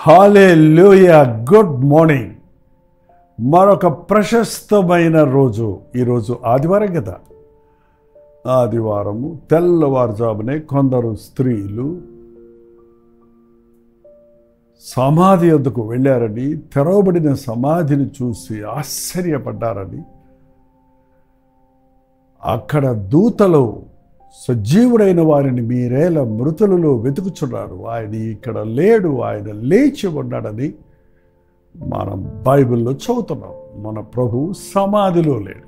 హల్లెలూయా. Good morning. మరొక ప్రశస్తమైన రోజు. ఈరోజు ఆదివారం కదా. ఆదివారము తెల్లవారుజామునే కొందరు స్త్రీలు సమాధి వద్దకు వెళ్ళారని, తెరవబడిన సమాధిని చూసి ఆశ్చర్యపడ్డారని, అక్కడ దూతలు సజీవుడైన వారిని మీరేల మృతులలో వెతుకుచున్నారు, ఆయన ఇక్కడ లేడు, ఆయన లేచి ఉన్నాడని మనం బైబిల్లో చదువుతున్నాం. మన ప్రభు సమాధిలో లేడు,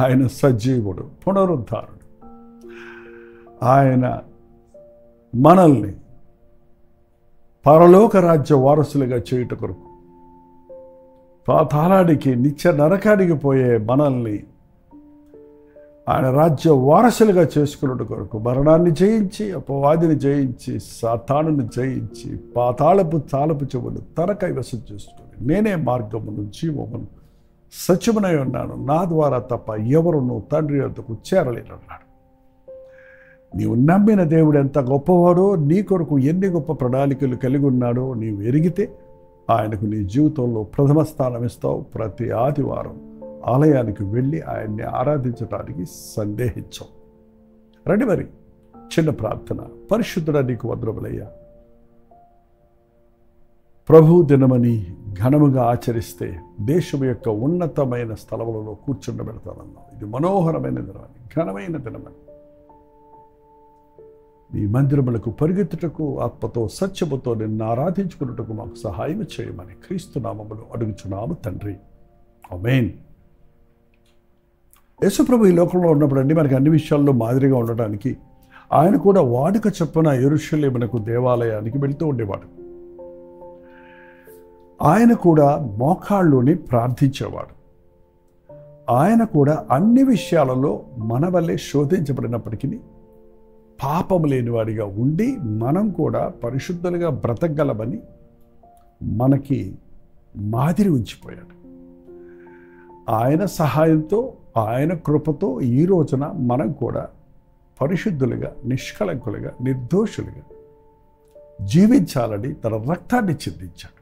ఆయన సజీవుడు, పునరుద్ధారుడు. ఆయన మనల్ని పరలోక రాజ్య వారసులుగా చేయుట కొరకు, పాతాళానికి నిత్య నరకానికి పోయే మనల్ని ఆయన రాజ్య వారసులుగా చేసుకున్నట్టు కొరకు మరణాన్ని జయించి, అపవాదిని జయించి, సాతానుని జయించి, పాతాళపు తాళపు చెవులు తన కైవసం చేసుకుని, నేనే మార్గమును జీవమును సత్యమునై ఉన్నాను, నా ద్వారా తప్ప ఎవరును తండ్రి వద్దకు చేరలేనన్నాడు. నీవు నమ్మిన దేవుడు ఎంత గొప్పవాడో, నీ కొరకు ఎన్ని గొప్ప ప్రణాళికలు కలిగి ఉన్నాడో నీవు ఎరిగితే ఆయనకు నీ జీవితంలో ప్రథమ స్థానం ఇస్తావు. ప్రతి ఆదివారం ఆలయానికి వెళ్ళి ఆయన్ని ఆరాధించడానికి సందేహించాం. రండి మరి చిన్న ప్రార్థన. పరిశుద్ధుడా, నీకు వందనములయ్యా. ప్రభు దినమని ఘనముగా ఆచరిస్తే దేశం యొక్క ఉన్నతమైన స్థలములలో కూర్చుండబెడతానన్నావు. ఇది మనోహరమైన దినమని, ఘనమైన దినమని, నీ మందిరములకు పరిగెత్తుటకు ఆత్మతో సత్యముతో నిన్ను ఆరాధించుకున్నట్టుకు మాకు సహాయం చేయమని క్రీస్తు నామములో అడుగుచున్నాము తండ్రి, ఆమేన్. యేసుప్రభు ఈ లోకంలో ఉన్నప్పుడు అండి మనకి అన్ని విషయాల్లో మాదిరిగా ఉండటానికి ఆయన కూడా వాడుక చొప్పున యెరూషలేమునకు దేవాలయానికి వెళ్తూ ఉండేవాడు. ఆయన కూడా మోకాళ్ళుని ప్రార్థించేవాడు. ఆయన కూడా అన్ని విషయాలలో మన వల్లే శోధించబడినప్పటికీ పాపము లేనివాడిగా ఉండి మనం కూడా పరిశుద్ధులుగా బ్రతకగలమని మనకి మాదిరి ఉంచిపోయాడు. ఆయన సహాయంతో, ఆయన కృపతో ఈ రోజున మనం కూడా పరిశుద్ధులుగా, నిష్కళంకులుగా, నిర్దోషులుగా జీవించాలని తన రక్తాన్ని చిందించాడు.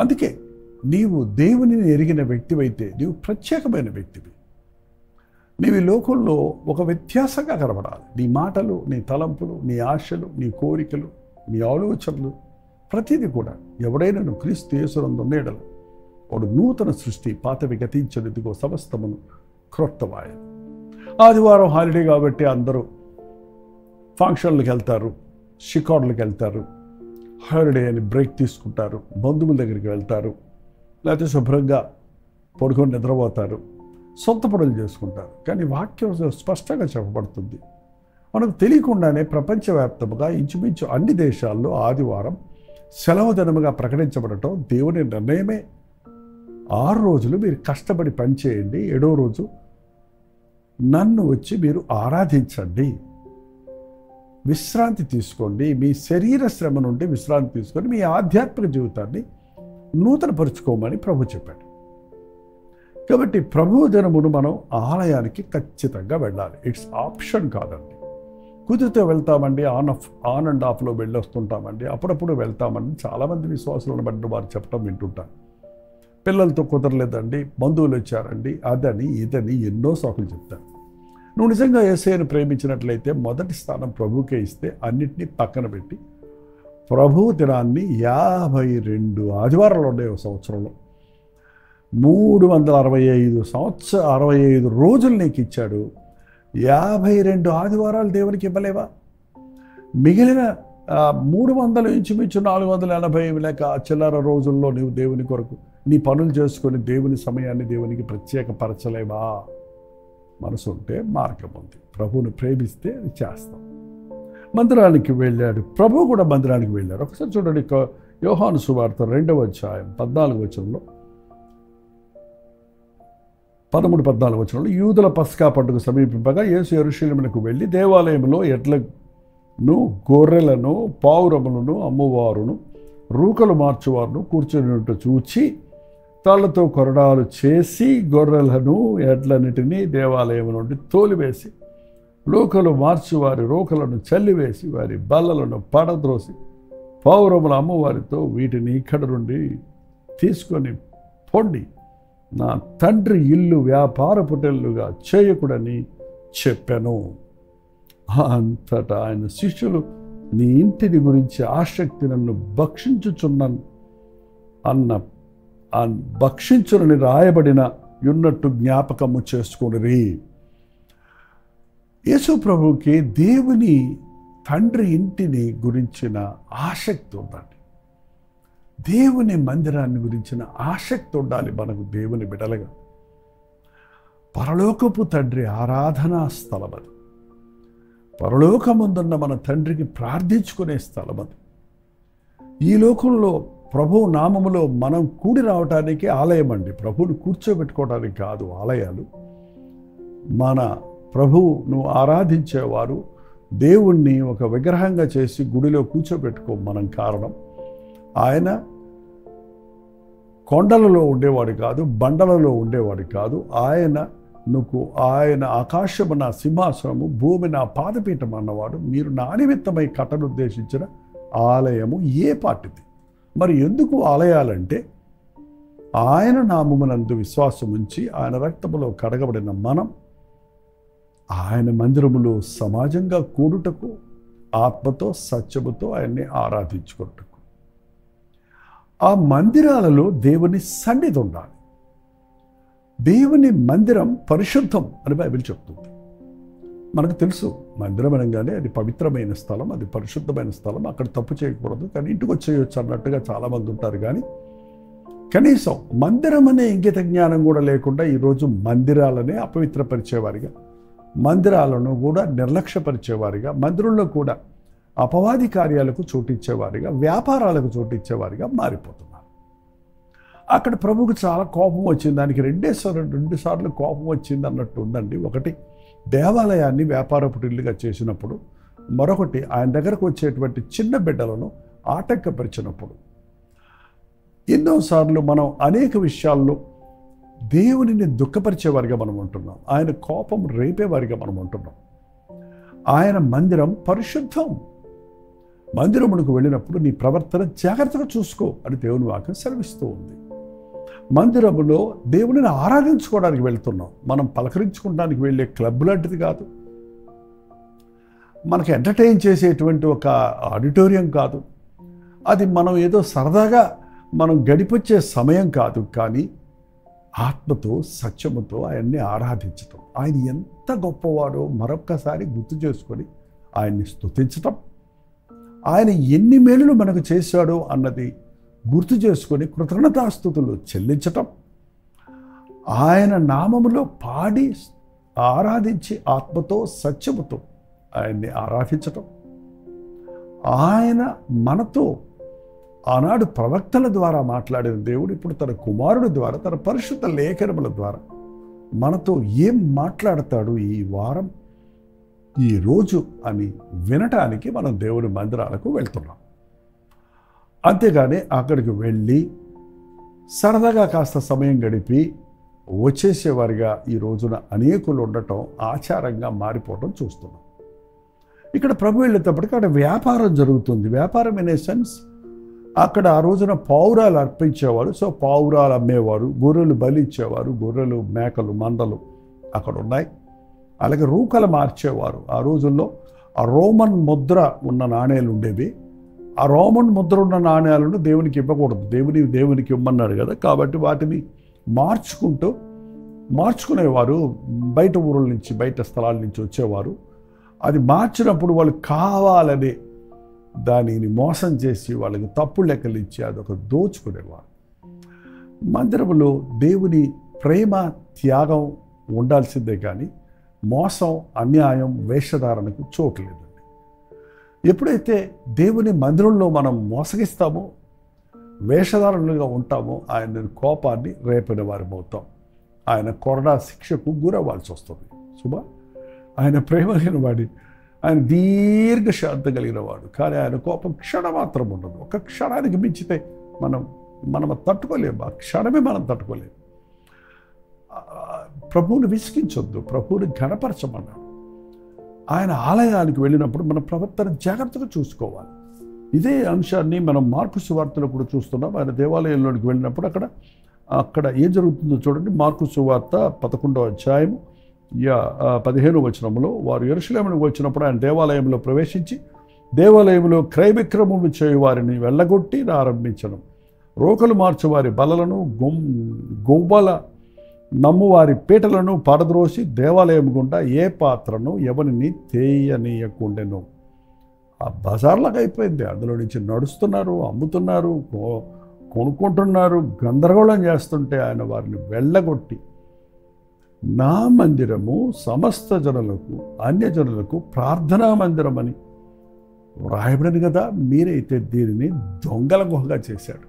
అందుకే నీవు దేవునిని ఎరిగిన వ్యక్తివైతే నీవు ప్రత్యేకమైన వ్యక్తివి. నీవు ఈ లోకంలో ఒక వ్యత్యాసంగా కనబడాలి. నీ మాటలు, నీ తలంపులు, నీ ఆశలు, నీ కోరికలు, నీ ఆలోచనలు ప్రతిదీ కూడా ఎవడైనా నువ్వు క్రీస్తు యేసునందు ఉండేడలు వాడు నూతన సృష్టి, పాతవి గతించనిదిగో సమస్తమును క్రొత్తవాయను. ఆదివారం హాలిడే కాబట్టి అందరూ ఫంక్షన్లకు వెళ్తారు, షికార్లకు వెళ్తారు, హాలిడే అని బ్రేక్ తీసుకుంటారు, బంధువుల దగ్గరికి వెళ్తారు, లేకపోతే శుభ్రంగా పడుకొని నిద్రపోతారు, సొంత పనులు చేసుకుంటారు. కానీ వాక్యం స్పష్టంగా చెప్పబడుతుంది. మనకు తెలియకుండానే ప్రపంచవ్యాప్తంగా ఇంచుమించు అన్ని దేశాల్లో ఆదివారం సెలవు దినముగా ప్రకటించబడటం దేవుని నిర్ణయమే. 6 రోజులు మీరు కష్టపడి పనిచేయండి, 7వ రోజు నన్ను వచ్చి మీరు ఆరాధించండి, విశ్రాంతి తీసుకోండి, మీ శరీర శ్రమ నుండి విశ్రాంతి తీసుకొని మీ ఆధ్యాత్మిక జీవితాన్ని నూతనపరుచుకోమని ప్రభు చెప్పాడు. కాబట్టి ప్రభు దినమును మనం ఆలయానికి ఖచ్చితంగా వెళ్ళాలి. ఇట్స్ ఆప్షన్ కాదండి. కుదిరితే వెళ్తామండి, ఆన్ అండ్ ఆఫ్లో వెళ్ళొస్తుంటామండి, అప్పుడప్పుడు వెళ్తామండి. చాలామంది విశ్వాసులను బట్టి వారు చెప్పడం వింటుంటారు. పిల్లలతో కుదరలేదండి, బంధువులు వచ్చారండి, అదని ఇదని ఎన్నో సాకులు చెప్తారు. నువ్వు నిజంగా యేసయ్యను ప్రేమించినట్లయితే మొదటి స్థానం ప్రభుకే ఇస్తే అన్నిటినీ పక్కన పెట్టి ప్రభు దినాన్ని 52 ఆదివారాలు ఉన్నాయి ఒక సంవత్సరంలో. 365 రోజులు నీకు ఇచ్చాడు. 52 ఆదివారాలు దేవునికి ఇవ్వలేవా? మిగిలిన 300 ఇంచుమించు 480 లేక చిల్లర రోజుల్లో నీవు దేవుని కొరకు నీ పనులు చేసుకొని దేవుని సమయాన్ని దేవునికి ప్రత్యేకపరచలేవా? మనసు ఉంటే మార్గం ఉంది. ప్రభువుని ప్రేమిస్తే అది చేస్తాం. మందిరానికి వెళ్ళాడు, ప్రభు కూడా మందిరానికి వెళ్ళాడు. ఒకసారి చూడండి, యోహాను సువార్త 2వ అధ్యాయం 14వ వచనంలో, 13-14 వచనంలో, యూదుల పస్కా పండుగ సమీపింపగా యేసు యెరూషలేమునకు వెళ్ళి దేవాలయంలో ఎడ్లను, గొర్రెలను, పావురములను అమ్మువారును, రూకలు మార్చువారును కూర్చున్నట్టు చూచి తాళ్లతో కొరడాలు చేసి గొర్రెలను, ఎడ్లన్నిటినీ దేవాలయం నుండి తోలివేసి రూకలు మార్చి వారి రూకలను చల్లివేసి వారి బల్లలను పడద్రోసి పౌరముల అమ్మవారితో వీటిని ఇక్కడ నుండి తీసుకొని పొండి, నా తండ్రి ఇల్లు వ్యాపారపుటెల్లుగా చేయకూడని చెప్పాను. అంతటా ఆయన శిష్యులు, నీ ఇంటిని గురించి ఆసక్తి నన్ను భక్షించుచున్నాను భక్షించునని రాయబడిన ఉన్నట్టు జ్ఞాపకము చేసుకొనిరి. యేసు ప్రభువుకి దేవుని తండ్రి ఇంటిని గురించిన ఆసక్తి ఉందండి. దేవుని మందిరాన్ని గురించిన ఆసక్తి ఉండాలి మనకు. దేవుని బిడలుగా పరలోకపు తండ్రి ఆరాధనా స్థలం అది. పరలోకముందున్న మన తండ్రికి ప్రార్థించుకునే స్థలం అది. ఈ లోకంలో ప్రభువు నామములో మనం కూడి రావటానికి ఆలయం అండి. ప్రభువుని కూర్చోబెట్టుకోవడానికి కాదు ఆలయాలు. మన ప్రభువును ఆరాధించేవారు దేవుణ్ణి ఒక విగ్రహంగా చేసి గుడిలో కూర్చోబెట్టుకో మనం కారణం. ఆయన కొండలలో ఉండేవాడు కాదు, బండలలో ఉండేవాడు కాదు. ఆయన ఆకాశము నా సింహాసనము, భూమి నా పాదపీఠం అన్నవాడు. మీరు నా నిమిత్తమై కట్టనుద్దేశించిన ఆలయము ఏ పాటిది? మరి ఎందుకు ఆలయాలంటే, ఆయన నామమునందు విశ్వాసం ఉంచి ఆయన రక్తములో కడగబడిన మనం ఆయన మందిరములో సమాజంగా కూడుటకు, ఆత్మతో సత్యముతో ఆయన్ని ఆరాధించుకుంటకు. ఆ మందిరాలలో దేవుని సన్నిధి ఉండాలి. దేవుని మందిరం పరిశుద్ధం అని బైబిల్ చెప్తుంది. మనకు తెలుసు, మందిరం అనగానే అది పవిత్రమైన స్థలం, అది పరిశుద్ధమైన స్థలం, అక్కడ తప్పు చేయకూడదు, కానీ ఇంటికి వచ్చేయచ్చు అన్నట్టుగా చాలామంది ఉంటారు. కానీ కనీసం మందిరం అనే ఇంగిత జ్ఞానం కూడా లేకుండా ఈరోజు మందిరాలనే అపవిత్రపరిచేవారిగా, మందిరాలను కూడా నిర్లక్ష్యపరిచేవారిగా, మందిరంలో కూడా అపవాది కార్యాలకు చోటిచ్చేవారిగా, వ్యాపారాలకు చోటిచ్చేవారిగా మారిపోతున్నారు. అక్కడ ప్రభువుకు చాలా కోపం వచ్చింది. దానికి రెండు సార్లు కోపం వచ్చింది అన్నట్టు ఉందండి. ఒకటి, దేవాలయాన్ని వ్యాపారపుటిల్లుగా చేసినప్పుడు, మరొకటి ఆయన దగ్గరకు వచ్చేటువంటి చిన్న బిడ్డలను ఆటంకపరిచినప్పుడు. ఎన్నోసార్లు మనం అనేక విషయాల్లో దేవునిని దుఃఖపరిచేవారిగా మనం ఉంటున్నాం. ఆయన కోపం రేపేవారిగా మనం ఉంటున్నాం. ఆయన మందిరం పరిశుద్ధం. మందిరమునకు వెళ్ళినప్పుడు నీ ప్రవర్తన జాగ్రత్తగా చూసుకో అని దేవుని వాక్యం సెలవిస్తూ ఉంది. మందిరములో దేవునిని ఆరాధించుకోవడానికి వెళ్తున్నాం. మనం పలకరించుకోవడానికి వెళ్ళే క్లబ్ లాంటిది కాదు, మనకి ఎంటర్టైన్ చేసేటువంటి ఒక ఆడిటోరియం కాదు, అది మనం ఏదో సరదాగా మనం గడిపొచ్చే సమయం కాదు. కానీ ఆత్మతో సత్యముతో ఆయన్ని ఆరాధించటం, ఆయన ఎంత గొప్పవాడో మరొక్కసారి గుర్తు చేసుకొని ఆయన్ని స్తుతించటం, ఆయన ఎన్ని మేలులు మనకు చేశాడో అన్నది గుర్తు చేసుకొని కృతజ్ఞతాస్తుతులు చెల్లించటం, ఆయన నామములో పాడి ఆరాధించి ఆత్మతో సత్యముతో ఆయన్ని ఆరాధించటం, ఆయన మనతో ఆనాడు ప్రవక్తల ద్వారా మాట్లాడిన దేవుడు ఇప్పుడు తన కుమారుడి ద్వారా, తన పరిశుద్ధ లేఖనముల ద్వారా మనతో ఏం మాట్లాడతాడు ఈ వారం, ఈ రోజు అని వినటానికి మనం దేవుని మందిరాలకు వెళ్తున్నాం. అంతేగాని అక్కడికి వెళ్ళి సరదాగా కాస్త సమయం గడిపి వచ్చేసేవారిగా ఈ రోజున అనేకులు ఉండటం ఆచారంగా మారిపోవటం చూస్తున్నాం. ఇక్కడ ప్రభు వెళ్ళేటప్పటికి అక్కడ వ్యాపారం జరుగుతుంది. వ్యాపారం ఇన్ ఏ సెన్స్, అక్కడ ఆ రోజున పావురాలు అర్పించేవారు. సో పావురాలు అమ్మేవారు, గొర్రెలు బలి ఇచ్చేవారు, గొర్రెలు మేకలు మందలు అక్కడ ఉన్నాయి. అలాగే రూకలు మార్చేవారు. ఆ రోజుల్లో ఆ రోమన్ ముద్ర ఉన్న నాణేలు ఉండేవి. ఆ రోమన్ ముద్ర ఉన్న నాణ్యాలను దేవునికి ఇవ్వకూడదు, దేవునికి ఇవ్వమన్నాడు కదా. కాబట్టి వాటిని మార్చుకునేవారు. బయట ఊరుల నుంచి, బయట స్థలాల నుంచి వచ్చేవారు. అది మార్చినప్పుడు వాళ్ళు కావాలని దానిని మోసం చేసి వాళ్ళకి తప్పుడు లెక్కలు ఇచ్చి అదొక దోచుకునేవారు. మందిరంలో దేవుని ప్రేమ త్యాగం ఉండాల్సిందే కానీ మోసం, అన్యాయం, వేషధారణకు చోటు లేదండి. ఎప్పుడైతే దేవుని మందిరంలో మనం మోసగిస్తామో, వేషధారణలుగా ఉంటామో, ఆయన కోపాన్ని రేపిన వారమవుతాం. ఆయన కొరడా శిక్షకు గురవ్వాల్సి వస్తుంది. ఆయన ప్రేమ కలిగిన వాడి, ఆయన దీర్ఘశాంతం కలిగిన వాడు. కానీ ఆయన కోపం క్షణమాత్రం ఉండదు. ఒక క్షణానికి మించితే మనం తట్టుకోలేము. ఆ క్షణమే మనం తట్టుకోలేము. ప్రభువుని విసిగించొద్దు, ప్రభువుని ఘనపరచమన్నాడు. ఆయన ఆలయానికి వెళ్ళినప్పుడు మన ప్రవర్తన జాగ్రత్తగా చూసుకోవాలి. ఇదే అంశాన్ని మనం మార్కు సువార్తలో కూడా చూస్తున్నాం. ఆయన దేవాలయంలోనికి వెళ్ళినప్పుడు అక్కడ ఏం జరుగుతుందో చూడండి. మార్కు సువార్త 11వ అధ్యాయము 15వ వచనంలో, వారు యెరూషలేమునకు వచ్చినప్పుడు ఆయన దేవాలయంలో ప్రవేశించి దేవాలయంలో క్రయ విక్రయములు చేయు వారిని వెళ్ళగొట్టి ఆరంభించడం, రోకలు మార్చు వారి బలలను, గొవ్వల నమ్మువారి పీటలను పడద్రోసి దేవాలయం గుండా ఏ పాత్రను ఎవరిని తేయనీయకుండెను. ఆ బజార్లాగా అయిపోయింది. అందులో నుంచి నడుస్తున్నారు, అమ్ముతున్నారు, కొనుక్కుంటున్నారు, గందరగోళం చేస్తుంటే ఆయన వారిని వెళ్ళగొట్టి, నా మందిరము సమస్త జనులకు అన్యజనులకు ప్రార్థనా మందిరం అని వ్రాయబడింది కదా, మీరైతే దీనిని దొంగల గుహగా చేశాడు.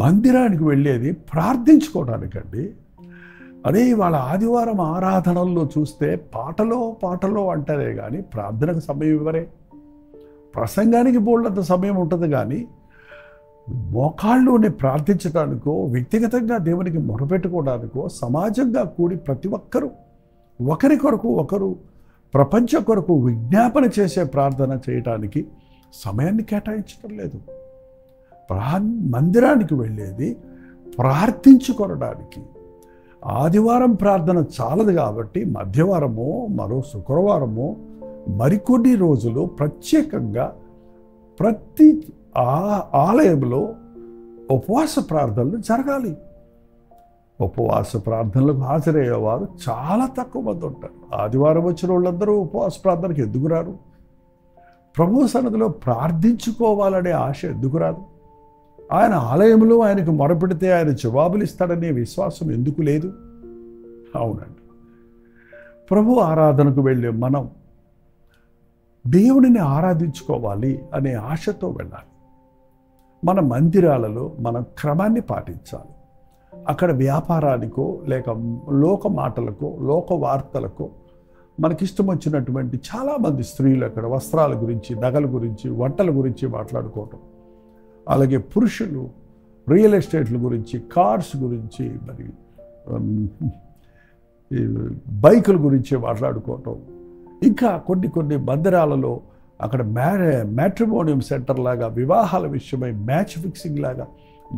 మందిరానికి వెళ్ళేది ప్రార్థించుకోవడానికండి. అదే వాళ్ళ ఆదివారం ఆరాధనల్లో చూస్తే పాటలో అంటారే కానీ ప్రార్థనకు సమయం ఇవ్వరే. ప్రసంగానికి బోల్డంత సమయం ఉంటుంది కానీ మోకాళ్ళుని ప్రార్థించడానికో, వ్యక్తిగతంగా దేవునికి మొరపెట్టుకోవడానికో, సమాజంగా కూడి ప్రతి ఒక్కరూ ఒకరి కొరకు ఒకరు ప్రపంచం కొరకు విజ్ఞాపన చేసే ప్రార్థన చేయటానికి సమయాన్ని కేటాయించడం లేదు. మందిరానికి వెళ్ళేది ప్రార్థించుకోవడానికి. ఆదివారం ప్రార్థన చాలదు కాబట్టి మధ్యవారమో మరో శుక్రవారమో మరికొన్ని రోజులు ప్రత్యేకంగా ప్రతి ఆలయంలో ఉపవాస ప్రార్థనలు జరగాలి. ఉపవాస ప్రార్థనలకు హాజరయ్యేవారు చాలా తక్కువ మంది ఉంటారు. ఆదివారం వచ్చిన వాళ్ళందరూ ఉపవాస ప్రార్థనకు ఎందుకు రారు? ప్రభు సన్నిధిలో ప్రార్థించుకోవాలనే ఆశ ఎందుకు రాదు? ఆయన ఆలయంలో ఆయనకు మొరపెడితే ఆయన జవాబులు ఇస్తాడనే విశ్వాసం ఎందుకు లేదు? అవునండి. ప్రభు ఆరాధనకు వెళ్ళే మనం దేవుడిని ఆరాధించుకోవాలి అనే ఆశతో వెళ్ళాలి. మన మందిరాలలో మనం క్రమాన్ని పాటించాలి. అక్కడ వ్యాపారానికో లేక లోక మాటలకో లోక వార్తలకో మనకిష్టం వచ్చినటువంటి చాలామంది స్త్రీలు అక్కడ వస్త్రాల గురించి, నగల గురించి, వంటల గురించి మాట్లాడుకోవటం, అలాగే పురుషులు రియల్ ఎస్టేట్ల గురించి, కార్స్ గురించి, మరి బైకుల గురించి మాట్లాడుకోవటం, ఇంకా కొన్ని మందిరాలలో అక్కడ మ్యాట్రిమోనియం సెంటర్ లాగా వివాహాల విషయమై మ్యాచ్ ఫిక్సింగ్ లాగా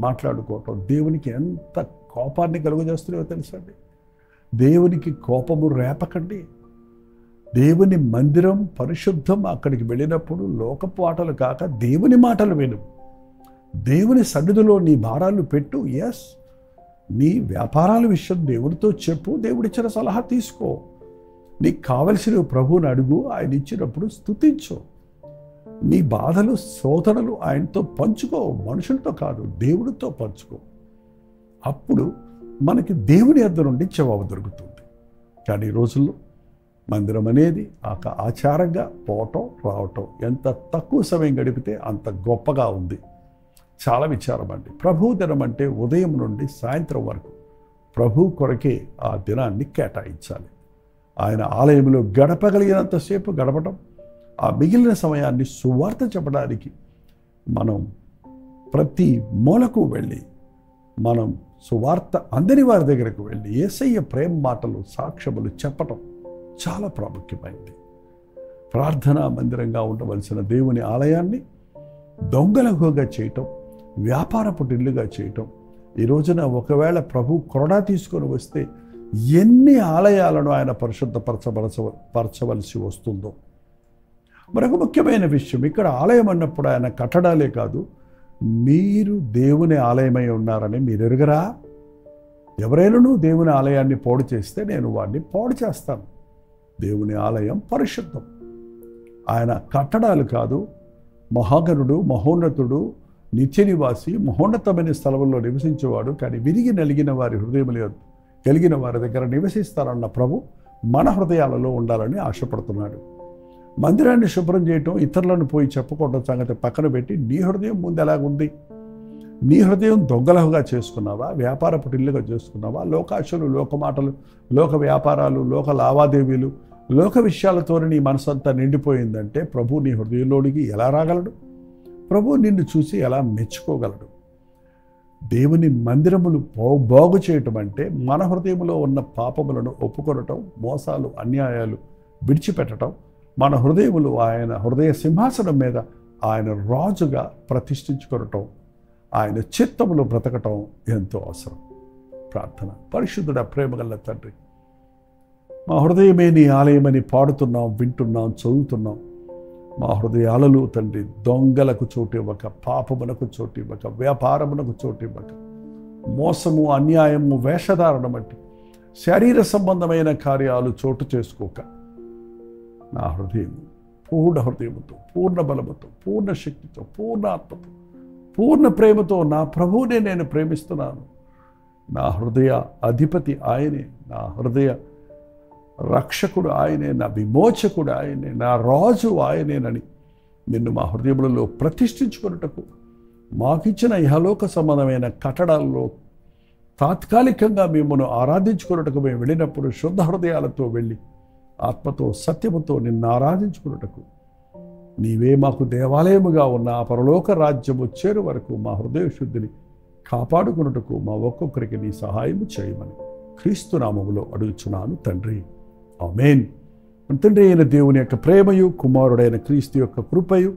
మాట్లాడుకోవటం దేవునికి ఎంత కోపాన్ని కలుగజేస్తున్నాయో తెలుసండి. దేవునికి కోపము రేపకండి. దేవుని మందిరం పరిశుద్ధం. అక్కడికి వెళ్ళినప్పుడు లోకపు మాటలు కాక దేవుని మాటలు విను. దేవుని సన్నిధిలో నీ భారాలు పెట్టు. ఎస్, నీ వ్యాపారాల విషయం దేవుడితో చెప్పు, దేవుడిచ్చిన సలహా తీసుకో. నీకు కావలసిన ప్రభువుని అడుగు, ఆయన ఇచ్చినప్పుడు స్తుతించు. నీ బాధలు శోధనలు ఆయనతో పంచుకో, మనుషులతో కాదు దేవుడితో పంచుకో. అప్పుడు మనకి దేవుని యొద్ద నుండి జవాబు దొరుకుతుంది. కానీ ఈ రోజుల్లో మందిరం అనేది ఆచారంగా పోవటం రావటం, ఎంత తక్కువ సమయం గడిపితే అంత గొప్పగా ఉంది. చాలా విచారం అండి. ప్రభు దినం అంటే ఉదయం నుండి సాయంత్రం వరకు ప్రభు కొరకే ఆ దినాన్ని కేటాయించాలి. ఆయన ఆలయంలో గడపగలిగినంతసేపు గడపటం, ఆ మిగిలిన సమయాన్ని సువార్త చెప్పడానికి మనం ప్రతి మూలకు వెళ్ళి మనం సువార్త అందని వారి దగ్గరకు వెళ్ళి యేసయ్య ప్రేమ మాటలు సాక్ష్యములు చెప్పటం చాలా ప్రాముఖ్యమైనది. ప్రార్థనా మందిరంగా ఉండవలసిన దేవుని ఆలయాన్ని దొంగలగుగా చేయటం, వ్యాపారపు ఇల్లుగా చేయటం. ఈ రోజున ఒకవేళ ప్రభు కొరడా తీసుకొని వస్తే ఎన్ని ఆలయాలను ఆయన పరిశుద్ధపరచవలసి వస్తుందో. మరొక ముఖ్యమైన విషయం, ఇక్కడ ఆలయం అన్నప్పుడు ఆయన కట్టడాలే కాదు, మీరు దేవుని ఆలయమై ఉన్నారని మీరు ఎరుగరా? ఎవరైనా దేవుని ఆలయాన్ని పాడు చేస్తే నేను వాడిని పాడు చేస్తాను. దేవుని ఆలయం పరిశుద్ధం. ఆయన కట్టడాలు కాదు. మహాగణుడు, మహోన్నతుడు, నిత్య నివాసి, మహోన్నతమైన స్థలంలో నివసించేవాడు. కానీ విరిగి నలిగిన వారి హృదయములు కలిగిన వారి దగ్గర నివసిస్తారన్న ప్రభు మన హృదయాలలో ఉండాలని ఆశపడుతున్నాడు. మందిరాన్ని శుభ్రం చేయటం, ఇతరులను పోయి చెప్పుకోవడం సంగతి పక్కన పెట్టి నీ హృదయం ముందు ఎలాగుంది? నీ హృదయం దొంగలహుగా చేసుకున్నావా? వ్యాపారపు ఇల్లుగా చేసుకున్నావా? లోకాశలు, లోక మాటలు, లోక వ్యాపారాలు, లోక లావాదేవీలు, లోక విషయాలతో నీ మనసంతా నిండిపోయిందంటే ప్రభు నీ హృదయంలోనికి ఎలా రాగలడు? ప్రభు నిన్ను చూసి ఎలా మెచ్చుకోగలడు? దేవుని మందిరములు బాగు చేయటం అంటే మన హృదయంలో ఉన్న పాపములను ఒప్పుకొనటం, మోసాలు, అన్యాయాలు విడిచిపెట్టడం, మన హృదయములు ఆయన హృదయ సింహాసనం మీద ఆయన రాజుగా ప్రతిష్ఠించుకోవటం, ఆయన చిత్తములో బ్రతకటం ఎంతో అవసరం. ప్రార్థన. పరిశుద్ధుడా, ప్రేమగల తండ్రి, మా హృదయమే నీ ఆలయమని పాడుతున్నాం, వింటున్నాం, చదువుతున్నాం. మా హృదయాలలో తండ్రి దొంగలకు చోటు ఇవ్వక, పాపమునకు చోటు ఇవ్వక, వ్యాపారమునకు చోటు ఇవ్వక, మోసము, అన్యాయము, వేషధారణ వంటి శరీర సంబంధమైన కార్యాలు చోటు చేసుకోక, నా హృదయం పూర్ణ హృదయముతో, పూర్ణ బలముతో, పూర్ణ శక్తితో, పూర్ణ ఆత్మతో, పూర్ణ ప్రేమతో నా ప్రభువునే నేను ప్రేమిస్తున్నాను. నా హృదయ అధిపతి ఆయనే, నా హృదయ రక్షకుడు ఆయనే, నా విమోచకుడు ఆయనే, నా రాజు ఆయనేనని నిన్ను మా హృదయములలో ప్రతిష్ఠించుకున్నటకు, మాకిచ్చిన ఇహలోక సంబంధమైన కట్టడాల్లో తాత్కాలికంగా మిమ్మల్ని ఆరాధించుకున్నటకు మేము వెళ్ళినప్పుడు శుద్ధ హృదయాలతో వెళ్ళి ఆత్మతో సత్యముతో నిన్ను ఆరాధించుకున్నటకు, నీవే మాకు దేవాలయముగా ఉన్న ఆ పరలోక రాజ్యము చేరు వరకు మా హృదయ శుద్ధిని కాపాడుకున్నటకు మా ఒక్కొక్కరికి నీ సహాయము చేయమని క్రీస్తు నామములో అడుగుచున్నాను తండ్రి. ఆమేన్. తండ్రి అయిన దేవుని యొక్క ప్రేమయు, కుమారుడైన క్రీస్తు యొక్క కృపయు,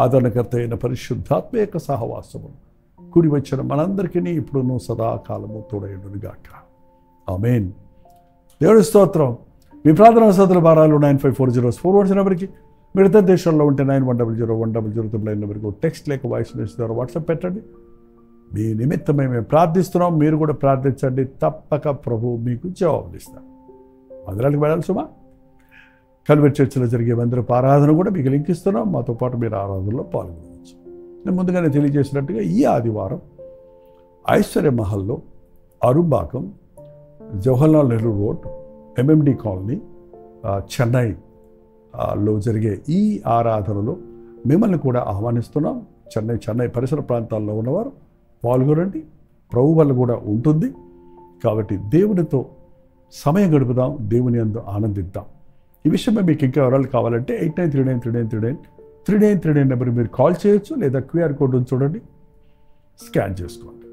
ఆదరణకర్త అయిన పరిశుద్ధాత్మ యొక్క సహవాసము కూడి వచ్చిన మనందరికీ ఇప్పుడును సదాకాలము తోడైండునుగాక. ఆమేన్. దేవుడి స్తోత్రం. మీ ప్రార్థనా సోదరుల భారాలు 954041 నెంబర్కి, మీరు ఇతర దేశాల్లో ఉంటే 91001010 నెంబర్కి టెక్స్ట్ లేక వాయిస్ మెసేజ్ ద్వారా వాట్సాప్ పెట్టండి. మీ నిమిత్తమే మేము ప్రార్థిస్తున్నాం, మీరు కూడా ప్రార్థించండి. తప్పక ప్రభు మీకు జవాబులు ఇస్తారు. మందిరానికి వెళ్ళాలి సుమా. కల్వరి చర్చిలో జరిగే మందిరపు ఆరాధన కూడా మీకు లింక్ ఇస్తున్నాం. మాతో పాటు మీరు ఆరాధనలో పాల్గొనవచ్చు. నేను ముందుగానే తెలియజేసినట్టుగా ఈ ఆదివారం ఐశ్వర్య మహల్లో, Arumbakkam, Jawaharlal Nehru road, MMD colony, చెన్నైలో జరిగే ఈ ఆరాధనలో మిమ్మల్ని కూడా ఆహ్వానిస్తున్నాం. చెన్నై పరిసర ప్రాంతాల్లో ఉన్నవారు పాల్గొనండి. ప్రభు వల్ల కూడా ఉంటుంది కాబట్టి దేవునితో సమయం గడుపుదాం, దేవుని యందు ఆనందిద్దాం. ఈ విషయమే మీకు ఇంకా వివరాలు కావాలంటే 8939393939 నెంబర్ మీరు కాల్ చేయొచ్చు, లేదా QR కోడ్ చూడండి, స్కాన్ చేసుకోండి.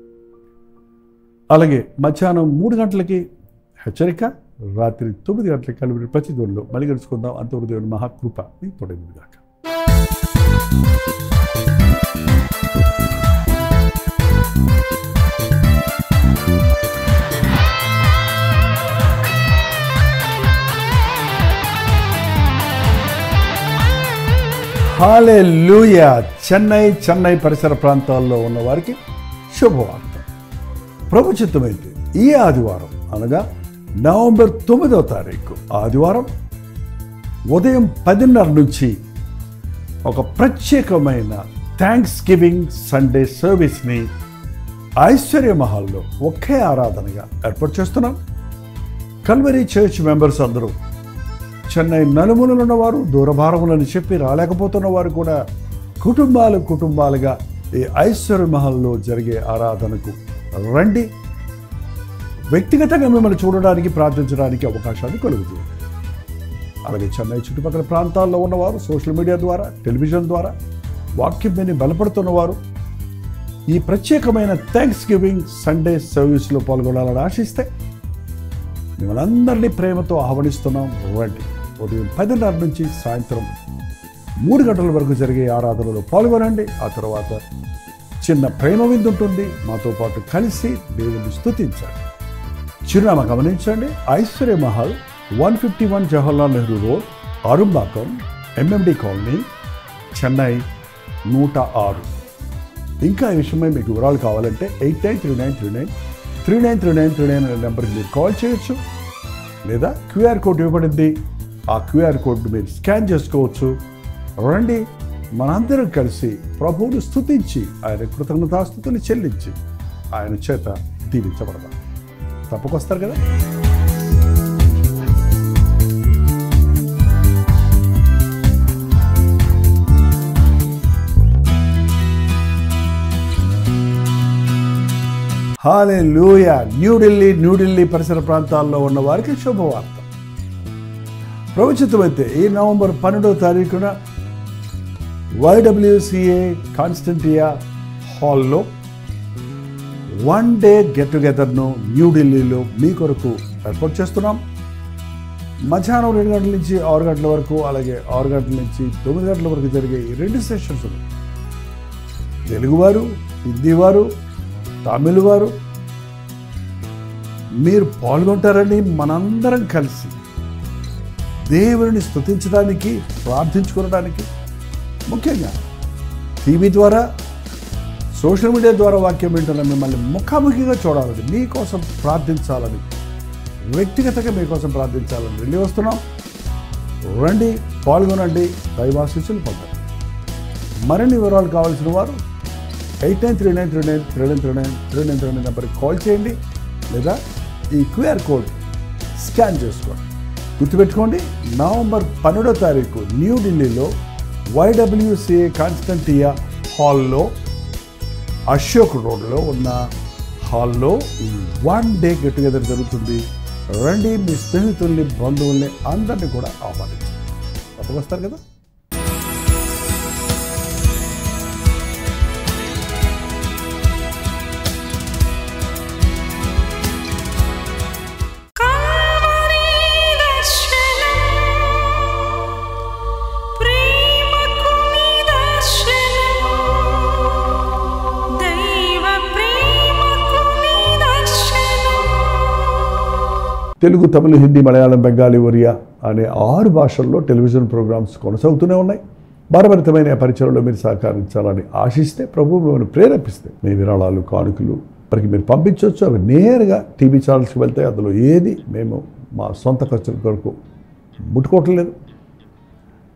అలాగే మధ్యాహ్నం 3 గంటలకి హెచ్చరిక, రాత్రి 9 గంటలకి కలుగురి ప్రతిధ్వనిలో మళ్ళీ కలుసుకుందాం. అంతవరకు దేవుని మహాకృప మీకు తోడైండుగాక. హల్లెలూయా. చెన్నై పరిసర ప్రాంతాల్లో ఉన్న వారికి శుభవార్త. ప్రభు చిత్తమైతే ఈ ఆదివారం అనగా నవంబర్ 9వ తారీఖు ఆదివారం ఉదయం 10:30 నుంచి ఒక ప్రత్యేకమైన థ్యాంక్స్ గివింగ్ సండే సర్వీస్ని ఐశ్వర్య మహల్లో ఒకే ఆరాధనగా ఏర్పాటు చేస్తున్నాం. కల్వరీ చర్చ్ మెంబర్స్ అందరూ, చెన్నై నలుమూలలు ఉన్నవారు, దూరభారములని చెప్పి రాలేకపోతున్న వారు కూడా కుటుంబాలుగా ఈ ఐశ్వర్య మహల్లో జరిగే ఆరాధనకు రండి. వ్యక్తిగతంగా మిమ్మల్ని చూడడానికి, ప్రార్థించడానికి అవకాశాన్ని కలుగుతుంది. అలాగే చెన్నై చుట్టుపక్కల ప్రాంతాల్లో ఉన్నవారు సోషల్ మీడియా ద్వారా, టెలివిజన్ ద్వారా వాక్యం విని బలపడుతున్నవారు ఈ ప్రత్యేకమైన థ్యాంక్స్ గివింగ్ సండే సర్వీస్లో పాల్గొనాలని ఆశిస్తే మిమ్మల్ని అందరినీ ప్రేమతో ఆహ్వానిస్తున్నాం. రండి. ఉదయం 10:30 నుంచి సాయంత్రం 3 గంటల వరకు జరిగే ఆరాధనలో పాల్గొనండి. ఆ తర్వాత చిన్న ప్రేమ విందు ఉంటుంది. మాతో పాటు కలిసి దేవుని స్తుతించండి. చిరునామా గమనించండి. Aishwarya Mahal, 151 Jawaharlal Nehru road, Arumbakkam, MMD colony, Chennai 106. ఇంకా ఈ విషయమై మీకు వివరాలు కావాలంటే 8939393939 అనే నెంబర్కి మీరు కాల్ చేయొచ్చు, లేదా QR కోడ్ ఇవ్వబడింది. ఆ QR కోడ్ మీరు స్కాన్ చేసుకోవచ్చు. రండి, మనందరం కలిసి ప్రభువును స్తుతించి ఆయన కృతజ్ఞతాస్తుతులు చెల్లించి ఆయన చేత దీవించబడదాం. తప్పకొస్తారు కదా. హల్లెలూయా. న్యూఢిల్లీ పరిసర ప్రాంతాల్లో ఉన్న వారికి శుభవార్త. ప్రవచితమైతే ఈ నవంబర్ 12వ తారీఖున YWCA కాన్స్టంటియా హాల్లో 1 డే గెట్ టుగెదర్ను న్యూఢిల్లీలో మీ కొరకు ఏర్పాటు చేస్తున్నాం. మధ్యాహ్నం 2 గంటల నుంచి 6 గంటల వరకు, అలాగే 6 గంటల నుంచి 9 గంటల వరకు జరిగే ఈ 2 సెషన్స్ ఉన్నాయి. తెలుగువారు, హిందీవారు, తమిళ్ వారు మీరు పాల్గొంటారని మనందరం కలిసి దేవుని స్తుతించడానికి, ప్రార్థించుకోవడానికి, ముఖ్యంగా టీవీ ద్వారా, సోషల్ మీడియా ద్వారా వాక్యం వింటున్న మిమ్మల్ని ముఖాముఖిగా చూడాలని, మీకోసం ప్రార్థించాలని, వ్యక్తిగతంగా మీకోసం ప్రార్థించాలని వెళ్ళి వస్తున్నాం. రండి, పాల్గొనండి, దైవాశీస్సులు పొందండి. మరిన్ని వివరాలు కావాల్సిన వారు 8939393939 నెంబర్కి కాల్ చేయండి, లేదా ఈ క్యూఆర్ కోడ్ స్కాన్ చేసుకోండి. గుర్తుపెట్టుకోండి, నవంబర్ 12వ తారీఖు న్యూఢిల్లీలో YWCA కాన్స్టంటియా హాల్లో, అశోక్ రోడ్లో ఉన్న హాల్లో 1 డే గెట్ టుగెదర్ జరుగుతుంది. రండి, మీ స్నేహితుల్ని, బంధువుల్ని అందరినీ కూడా ఆహ్వానించండి. తప్పకొస్తారు కదా. తెలుగు, తమిళ, హిందీ, మలయాళం, బెంగాలీ, ఒరియా అనే 6 భాషల్లో టెలివిజన్ ప్రోగ్రామ్స్ కొనసాగుతూనే ఉన్నాయి. భారభరితమైన పరిచయంలో మీరు సహకరించాలని ఆశిస్తే, ప్రభు మిమ్మల్ని ప్రేరేపిస్తే మీ విరాళాలు, కానుకలు మనకి మీరు పంపించవచ్చు. అవి నేరుగా టీవీ ఛానల్స్కి వెళ్తాయి. అందులో ఏది మేము మా సొంత ఖర్చుల కొరకు ముట్టుకోవటం లేదు,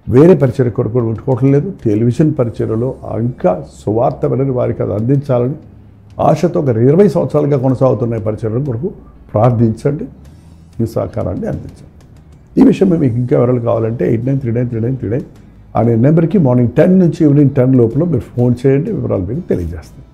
వేరే పరిచయ కొరకు ముట్టుకోవటం లేదు. టెలివిజన్ పరిచయలో ఇంకా సువార్త వినని వారికి అది అందించాలని ఆశతో ఒక 20 సంవత్సరాలుగా కొనసాగుతున్న పరిచయం కొరకు ప్రార్థించండి, మీ సహకారాన్ని అందించండి. ఈ విషయం మీకు ఇంకా వివరాలు కావాలంటే 89393939 అనే నెంబర్కి మార్నింగ్ 10 నుంచి ఈవినింగ్ 10 లోపల మీరు ఫోన్ చేయండి, వివరాలు మీకు తెలియజేస్తాం.